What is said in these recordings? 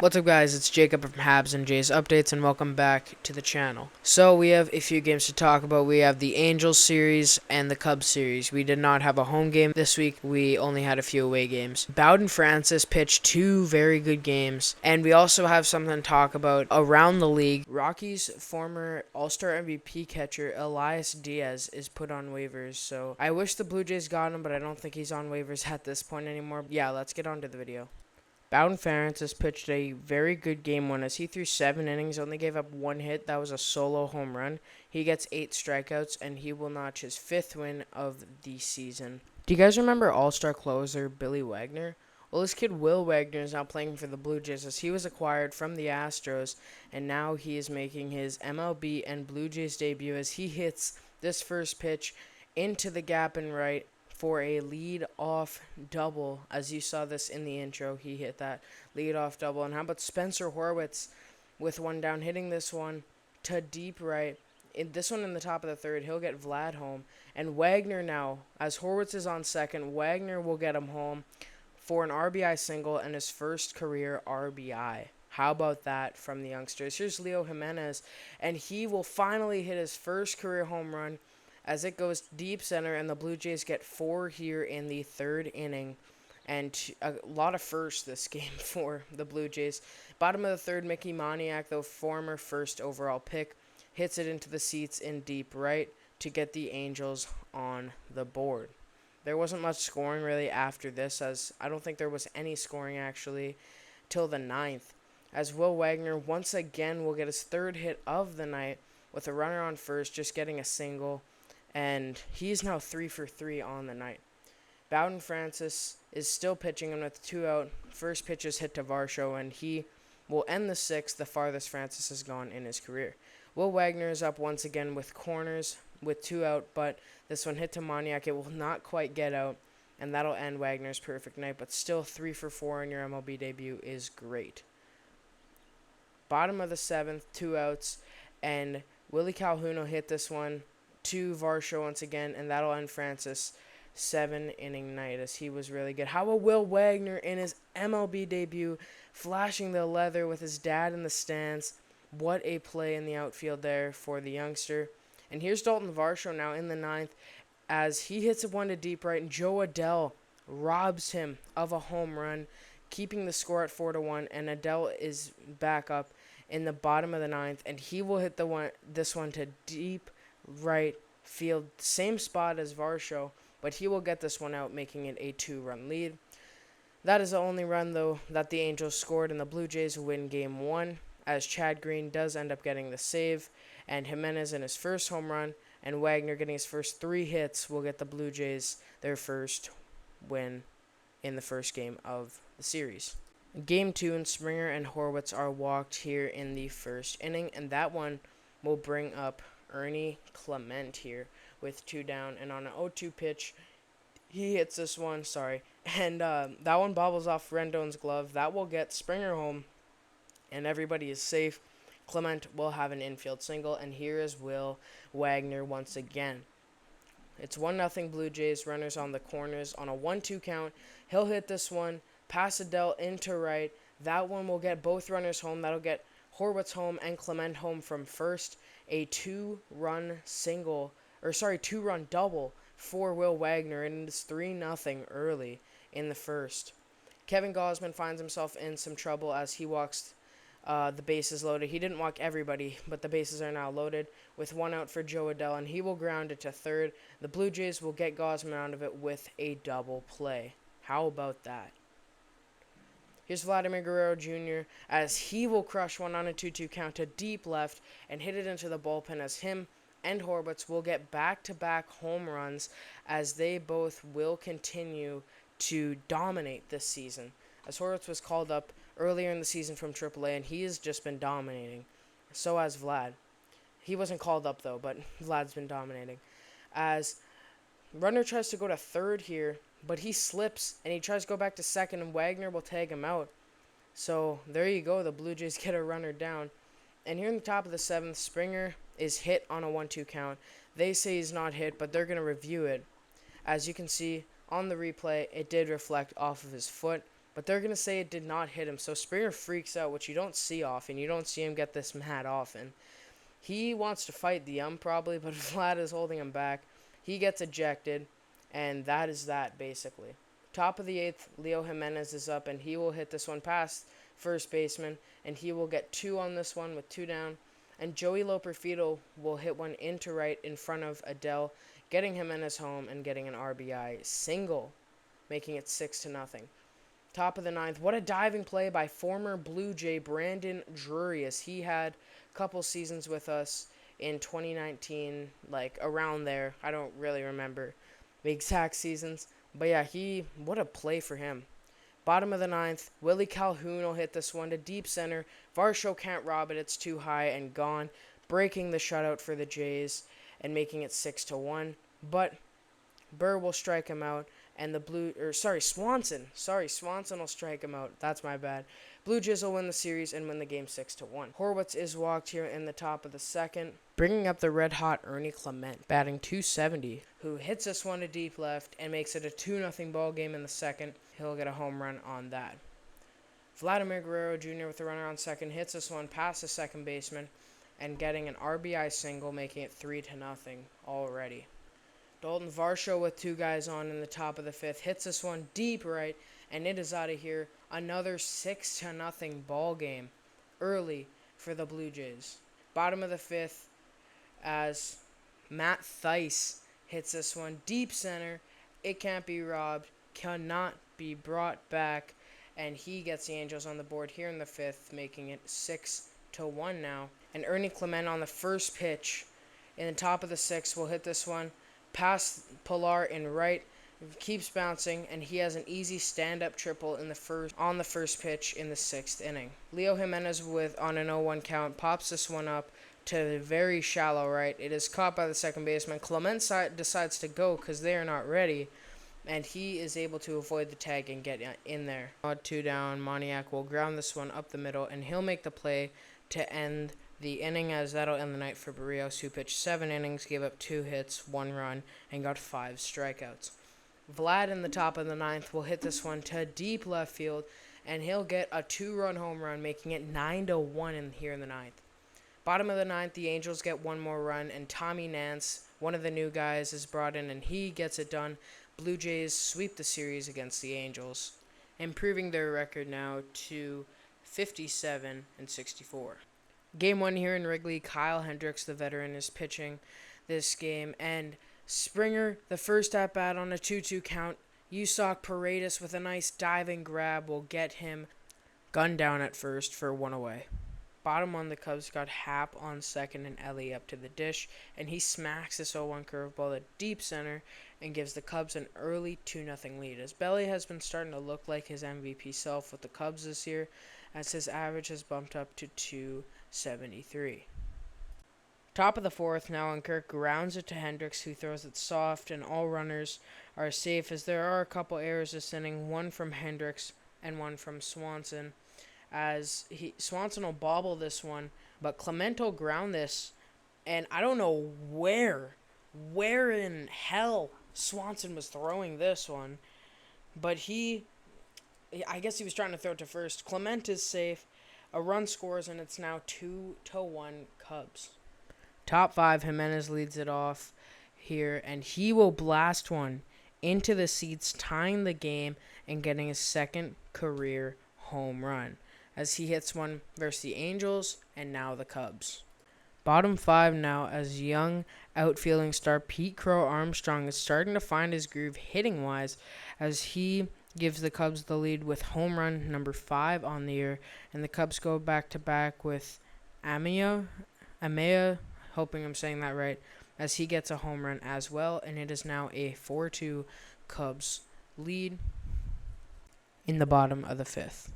What's up, guys? It's Jacob from Habs and Jay's Updates, and welcome back to the channel. So we have a few games to talk about. We have the Angels series and the Cubs series. We did not have a home game this week. We only had a few away games. Bowden Francis pitched two very good games, and we also have something to talk about around the league. Rockies' former All-Star MVP catcher Elias Diaz is put on waivers, so I wish the Blue Jays got him, but I don't think he's on waivers at this point anymore. Yeah, let's get on to the video. Bowden Francis pitched a very good game one as he threw 7 innings, only gave up one hit. That was a solo home run. He gets 8 strikeouts, and he will notch his 5th win of the season. Do you guys remember All-Star closer Billy Wagner? Well, this kid Will Wagner is now playing for the Blue Jays as he was acquired from the Astros, and now he is making his MLB and Blue Jays debut as he hits this first pitch into the gap and right for a lead-off double. As you saw this in the intro, he hit that lead-off double. And how about Spencer Horwitz with one down, hitting this one to deep right. This one in the top of the third, he'll get Vlad home. And Wagner now, as Horwitz is on second, Wagner will get him home for an RBI single and his first career RBI. How about that from the youngsters? Here's Leo Jimenez, and he will finally hit his first career home run as it goes deep center, and the Blue Jays get 4 here in the 3rd inning. And a lot of firsts this game for the Blue Jays. Bottom of the 3rd, Mickey Moniak, though former first overall pick, hits it into the seats in deep right to get the Angels on the board. There wasn't much scoring really after this, as I don't think there was any scoring actually till the 9th. As Will Wagner once again will get his 3rd hit of the night with a runner on first, just getting a single. And he's now 3 for 3 on the night. Bowden Francis is still pitching, and with 2 out, first pitch is hit to Varsho, and he will end the 6th, the farthest Francis has gone in his career. Will Wagner is up once again with corners with 2 out, but this one hit to Moniak. It will not quite get out, and that'll end Wagner's perfect night, but still 3 for 4 in your MLB debut is great. Bottom of the 7th, 2 outs, and Willie Calhoun will hit this one to Varsho once again, and that'll end Francis' 7-inning night as he was really good. How about Will Wagner in his MLB debut, flashing the leather with his dad in the stands? What a play in the outfield there for the youngster. And here's Dalton Varsho now in the 9th as he hits one to deep right, and Joe Adell robs him of a home run, keeping the score at 4-1, and Adell is back up in the bottom of the 9th, and he will hit this one to deep right field, same spot as Varsho, but he will get this one out, making it a 2-run lead. That is the only run, though, that the Angels scored, and the Blue Jays win Game 1, as Chad Green does end up getting the save, and Jimenez in his first home run, and Wagner getting his first 3 hits will get the Blue Jays their first win in the first game of the series. Game 2, and Springer and Horwitz are walked here in the 1st inning, and that one will bring up Ernie Clement here with 2 down, and on an 0-2 pitch, he hits this one, and that one bobbles off Rendon's glove. That will get Springer home, and everybody is safe. Clement will have an infield single, and here is Will Wagner once again. It's 1-0 Blue Jays, runners on the corners on a 1-2 count. He'll hit this one, pass Adell into right. That one will get both runners home. That'll get Horwitz home and Clement home from first. A 2-run double for Will Wagner, and it's 3-0 early in the first. Kevin Gausman finds himself in some trouble as he walks the bases loaded. He didn't walk everybody, but the bases are now loaded with 1 out for Joe Adell, and he will ground it to third. The Blue Jays will get Gausman out of it with a double play. How about that? Here's Vladimir Guerrero Jr. as he will crush one on a 2-2 count to deep left and hit it into the bullpen, as him and Horwitz will get back-to-back home runs as they both will continue to dominate this season. As Horwitz was called up earlier in the season from AAA, and he has just been dominating. So has Vlad. He wasn't called up, though, but Vlad's been dominating. As runner tries to go to third here, but he slips, and he tries to go back to second, and Wagner will tag him out. So there you go. The Blue Jays get a runner down. And here in the top of the 7th, Springer is hit on a 1-2 count. They say he's not hit, but they're going to review it. As you can see on the replay, it did reflect off of his foot, but they're going to say it did not hit him. So Springer freaks out, which you don't see often. You don't see him get this mad often. He wants to fight the probably, but Vlad is holding him back. He gets ejected, and that is that, basically. Top of the 8th, Leo Jimenez is up, and he will hit this one past first baseman, and he will get 2 on this one with 2 down. And Joey Loperfido will hit one into right in front of Adele, getting Jimenez home and getting an RBI single, making it 6-0. Top of the 9th, what a diving play by former Blue Jay Brandon Drury, as he had a couple seasons with us in 2019, like around there. I don't really remember the exact seasons, but yeah, what a play for him. Bottom of the 9th, Willie Calhoun will hit this one to deep center. Varsho can't rob it, it's too high and gone, breaking the shutout for the Jays and making it 6-1. But Burr will strike him out, and Swanson will strike him out. That's my bad. Blue Jays will win the series and win the game 6-1. Horwitz is walked here in the top of the 2nd, bringing up the red-hot Ernie Clement, batting .270, who hits this one to deep left and makes it a 2-0 ball game in the 2nd. He'll get a home run on that. Vladimir Guerrero Jr. with the runner on 2nd hits this one past the second baseman and getting an RBI single, making it 3-0 already. Dalton Varsho with 2 guys on in the top of the 5th hits this one deep right, and it is out of here. Another 6-0 ball game early for the Blue Jays. Bottom of the 5th, as Matt Thaiss hits this one deep center. It can't be robbed, cannot be brought back, and he gets the Angels on the board here in the 5th, making it 6-1 now. And Ernie Clement on the first pitch in the top of the 6th will hit this one past Pilar in right, keeps bouncing, and he has an easy stand-up triple on the first pitch in the 6th inning. Leo Jimenez on an 0-1 count pops this one up to very shallow right. It is caught by the second baseman. Clement decides to go because they are not ready, and he is able to avoid the tag and get in there. 2 down, Moniak will ground this one up the middle, and he'll make the play to end the inning, as that'll end the night for Barrios, who pitched 7 innings, gave up 2 hits, 1 run, and got 5 strikeouts. Vlad in the top of the 9th will hit this one to deep left field, and he'll get a 2-run home run, making it 9-1 here in the 9th. Bottom of the 9th, the Angels get 1 more run, and Tommy Nance, one of the new guys, is brought in, and he gets it done. Blue Jays sweep the series against the Angels, improving their record now to 57-64. Game 1 here in Wrigley, Kyle Hendricks, the veteran, is pitching this game, and Springer, the first at-bat on a 2-2 count, Yusok Paredes with a nice diving grab will get him gunned down at first for 1 away. Bottom one, the Cubs got Happ on 2nd and Ellie up to the dish, and he smacks this 0-1 curveball at deep center and gives the Cubs an early 2-0 lead, as Belly has been starting to look like his MVP self with the Cubs this year, as his average has bumped up to 273. Top of the 4th, now, and Kirk grounds it to Hendricks, who throws it soft, and all runners are safe, as there are a couple errors this inning, one from Hendricks and one from Swanson, as Swanson will bobble this one, but Clement will ground this, and I don't know where in hell Swanson was throwing this one, but I guess he was trying to throw it to first. Clement is safe, a run scores, and it's now 2-1 Cubs. Top 5, Jimenez leads it off here, and he will blast one into the seats, tying the game and getting his 2nd career home run, as he hits one versus the Angels and now the Cubs. Bottom 5 now, as young outfielding star Pete Crow Armstrong is starting to find his groove hitting-wise, as he gives the Cubs the lead with home run number 5 on the year, and the Cubs go back-to-back with Amaya, hoping I'm saying that right, as he gets a home run as well, and it is now a 4-2 Cubs lead in the bottom of the 5th.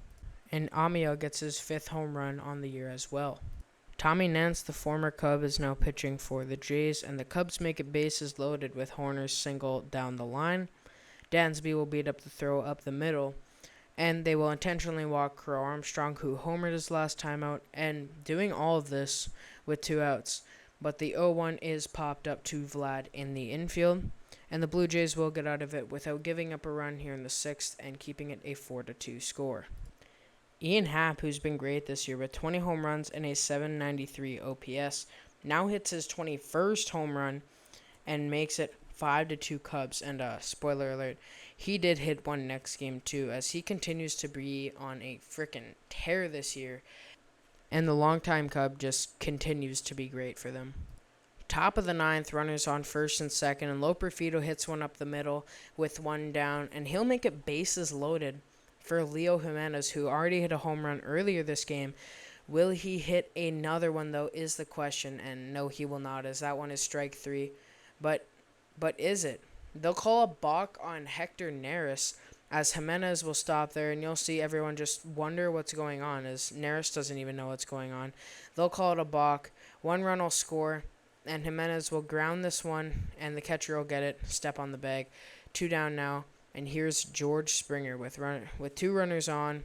And Amaya gets his 5th home run on the year as well. Tommy Nance, the former Cub, is now pitching for the Jays, and the Cubs make it bases loaded with Horner's single down the line. Dansby will beat up the throw up the middle, and they will intentionally walk Crow Armstrong, who homered his last time out, and doing all of this with 2 outs. But the 0-1 is popped up to Vlad in the infield, and the Blue Jays will get out of it without giving up a run here in the 6th and keeping it a 4-2 score. Ian Happ, who's been great this year with 20 home runs and a 793 OPS, now hits his 21st home run and makes it 5-2 Cubs. And spoiler alert, he did hit one next game too, as he continues to be on a freaking tear this year. And the longtime Cub just continues to be great for them. Top of the 9th, runners on first and second, and Loperfido hits one up the middle with one down, and he'll make it bases loaded for Leo Jimenez, who already hit a home run earlier this game. Will he hit another one, though, is the question, and no, he will not, as that one is strike 3. But is it? They'll call a balk on Hector Neris, as Jimenez will stop there, and you'll see everyone just wonder what's going on, as Neris doesn't even know what's going on. They'll call it a balk. One run will score, and Jimenez will ground this one, and the catcher will get it, step on the bag. 2 down now, and here's George Springer with 2 runners on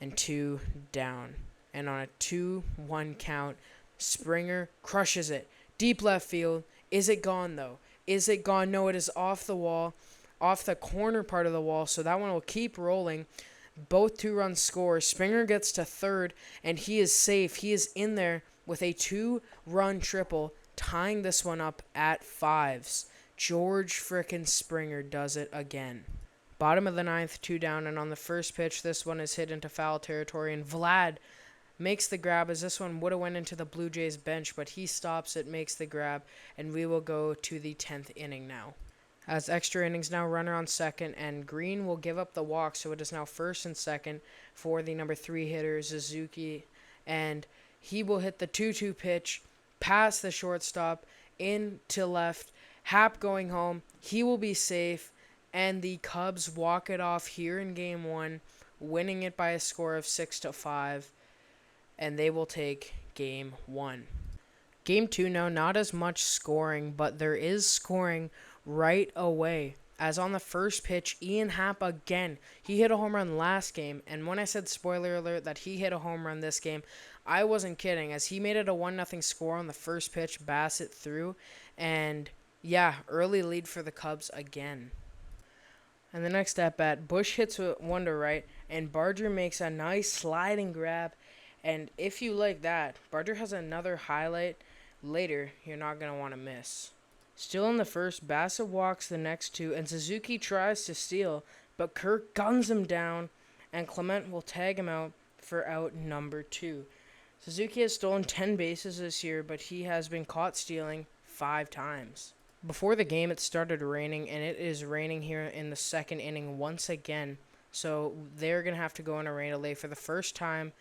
and 2 down. And on a 2-1 count, Springer crushes it. Deep left field. Is it gone, though? Is it gone? No, it is off the wall, off the corner part of the wall, so that one will keep rolling. Both 2-run scores. Springer gets to third, and he is safe. He is in there with a 2-run triple, tying this one up at 5s. George frickin' Springer does it again. Bottom of the 9th, 2 down, and on the first pitch, this one is hit into foul territory, and Vlad makes the grab, as this one would have went into the Blue Jays bench, but he stops it, makes the grab, and we will go to the 10th inning now. As extra innings now, runner on second, and Green will give up the walk, so it is now first and second for the number 3 hitter, Suzuki, and he will hit the 2-2 pitch past the shortstop into left. Happ going home. He will be safe, and the Cubs walk it off here in Game 1, winning it by a score of 6-5, and they will take Game 1. Game 2 now, not as much scoring, but there is scoring right away. As on the first pitch, Ian Happ again. He hit a home run last game, and when I said spoiler alert that he hit a home run this game, I wasn't kidding, as he made it a 1-0 score on the first pitch, Bassett threw, and yeah, early lead for the Cubs again. And the next at bat, Bush hits one to right, and Barger makes a nice sliding grab. And if you like that, Barger has another highlight later you're not going to want to miss. Still in the first, Bassett walks the next 2, and Suzuki tries to steal, but Kirk guns him down, and Clement will tag him out for out number 2. Suzuki has stolen 10 bases this year, but he has been caught stealing 5 times. Before the game, it started raining, and it is raining here in the second inning once again. So they're going to have to go in a rain delay for the first time.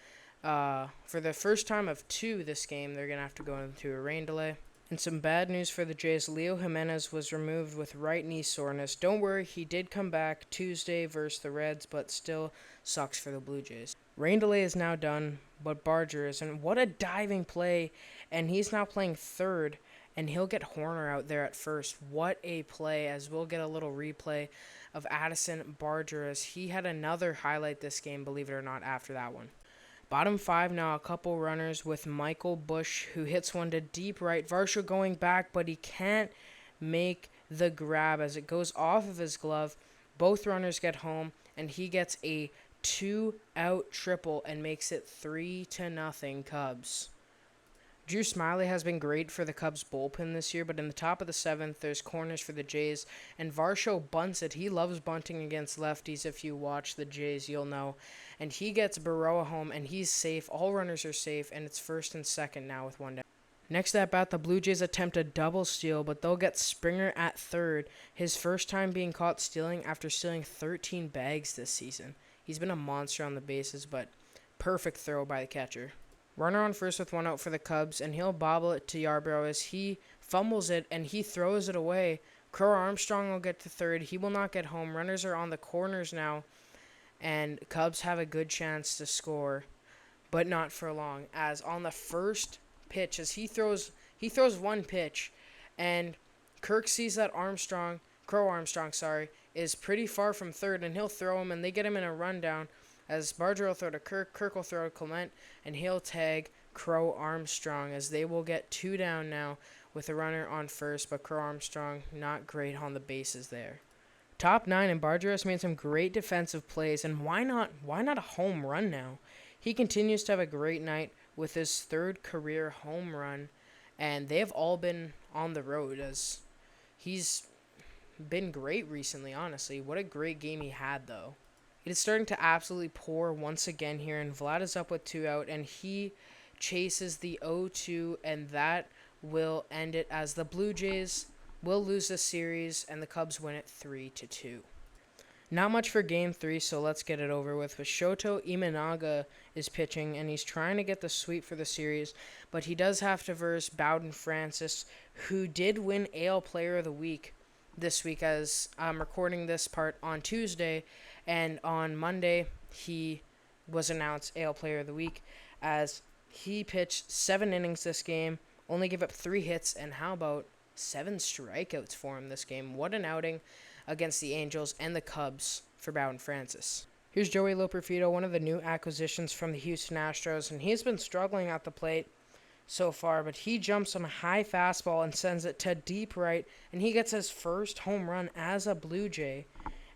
For the first time of 2 this game, they're going to have to go into a rain delay. And some bad news for the Jays. Leo Jimenez was removed with right knee soreness. Don't worry, he did come back Tuesday versus the Reds, but still sucks for the Blue Jays. Rain delay is now done, but Barger is. And what a diving play. And he's now playing third. And he'll get Horner out there at first. What a play, as we'll get a little replay of Addison Barger, as he had another highlight this game, believe it or not, after that one. Bottom 5 now, a couple runners with Michael Bush, who hits one to deep right. Varsho going back, but he can't make the grab as it goes off of his glove. Both runners get home, and he gets a 2-out triple and makes it 3-0 Cubs. Drew Smiley has been great for the Cubs bullpen this year, but in the top of the 7th, there's corners for the Jays, and Varsho bunts it. He loves bunting against lefties. If you watch the Jays, you'll know. And he gets Baroa home, and he's safe. All runners are safe, and it's first and second now with 1 down. Next at bat, the Blue Jays attempt a double steal, but they'll get Springer at third, his first time being caught stealing after stealing 13 bags this season. He's been a monster on the bases, but perfect throw by the catcher. Runner on first with 1 out for the Cubs, and he'll bobble it to Yarbrough as he fumbles it, and he throws it away. Crow Armstrong will get to third. He will not get home. Runners are on the corners now, and Cubs have a good chance to score, but not for long, as on the first pitch, as he throws one pitch, and Kirk sees that Crow Armstrong, is pretty far from third, and he'll throw him, and they get him in a rundown. As Barger will throw to Kirk will throw to Clement, and he'll tag Crow Armstrong, as they will get 2 down now with a runner on first, but Crow Armstrong not great on the bases there. Top 9, and Bargeros made some great defensive plays, and why not a home run now? He continues to have a great night with his third career home run, and they have all been on the road as he's been great recently, honestly. What a great game he had, though. It is starting to absolutely pour once again here, and Vlad is up with 2 out, and he chases the 0-2, and that will end it as the Blue Jays will lose the series, and the Cubs win it 3-2. Not much for Game 3, so let's get it over with. But Shoto Imanaga is pitching, and he's trying to get the sweep for the series, but he does have to verse Bowden Francis, who did win AL Player of the Week this week, as I'm recording this part on Tuesday, and on Monday he was announced AL Player of the Week, as he pitched 7 innings this game, only gave up 3 hits, and how about 7 strikeouts for him this game. What an outing against the Angels and the Cubs for Bowden Francis. Here's Joey Loperfido, one of the new acquisitions from the Houston Astros, and he's been struggling at the plate so far, but he jumps on a high fastball and sends it to deep right, and he gets his first home run as a Blue Jay.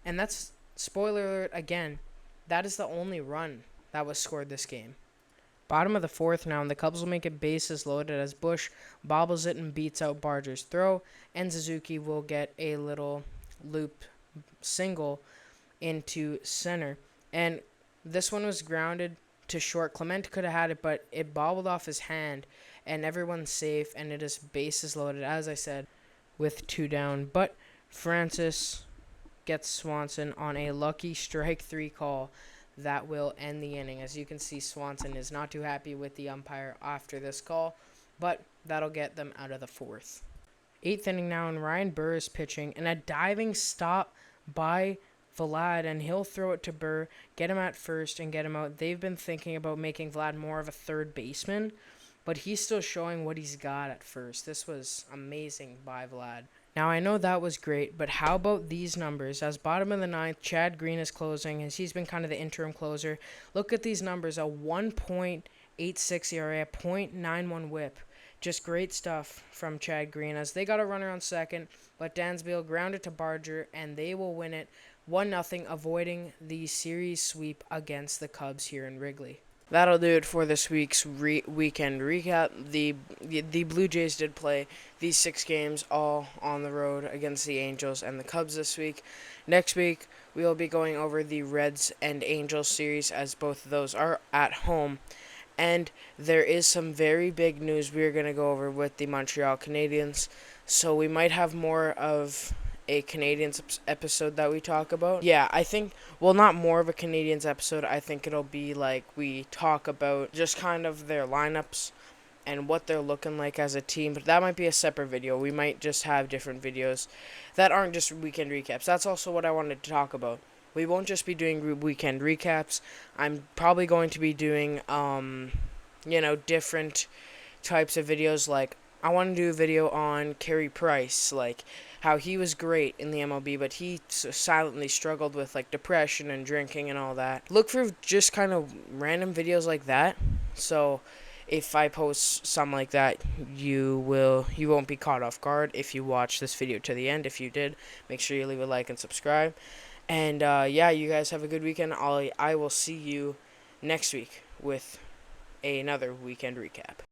And that's, spoiler alert again, that is the only run that was scored this game. Bottom of the 4th now, and the Cubs will make it bases loaded as Bush bobbles it and beats out Barger's throw, and Suzuki will get a little loop single into center. And this one was grounded to short. Clement could have had it, but it bobbled off his hand, and everyone's safe, and it is bases loaded, as I said, with 2 down. But Francis gets Swanson on a lucky strike 3 call that will end the inning. As you can see, Swanson is not too happy with the umpire after this call, but that'll get them out of the 4th. 8th inning now, and Ryan Burr is pitching, and a diving stop by Vlad, and he'll throw it to Burr, get him at first, and get him out. They've been thinking about making Vlad more of a third baseman, but he's still showing what he's got at first. This was amazing by Vlad. Now, I know that was great, but how about these numbers? As bottom of the 9th, Chad Green is closing, as he's been kind of the interim closer. Look at these numbers, a 1.86 ERA, a .91 whip. Just great stuff from Chad Green, as they got a runner on second, but Dansby grounded to Barger, and they will win it 1-0, avoiding the series sweep against the Cubs here in Wrigley. That'll do it for this week's weekend recap. The Blue Jays did play these 6 games all on the road against the Angels and the Cubs this week. Next week, we will be going over the Reds and Angels series, as both of those are at home. And there is some very big news we're going to go over with the Montreal Canadiens. So we might have more of a Canadiens episode that we talk about. Yeah, I think, well, not more of a Canadiens episode. I think it'll be like we talk about just kind of their lineups and what they're looking like as a team. But that might be a separate video. We might just have different videos that aren't just weekend recaps. That's also what I wanted to talk about. We won't just be doing weekend recaps. I'm probably going to be doing, different types of videos. Like, I want to do a video on Carey Price, like how he was great in the MLB, but he silently struggled with like depression and drinking and all that. Look for just kind of random videos like that. So if I post something like that, you won't be caught off guard if you watch this video to the end. If you did, make sure you leave a like and subscribe. And you guys have a good weekend. I will see you next week with another weekend recap.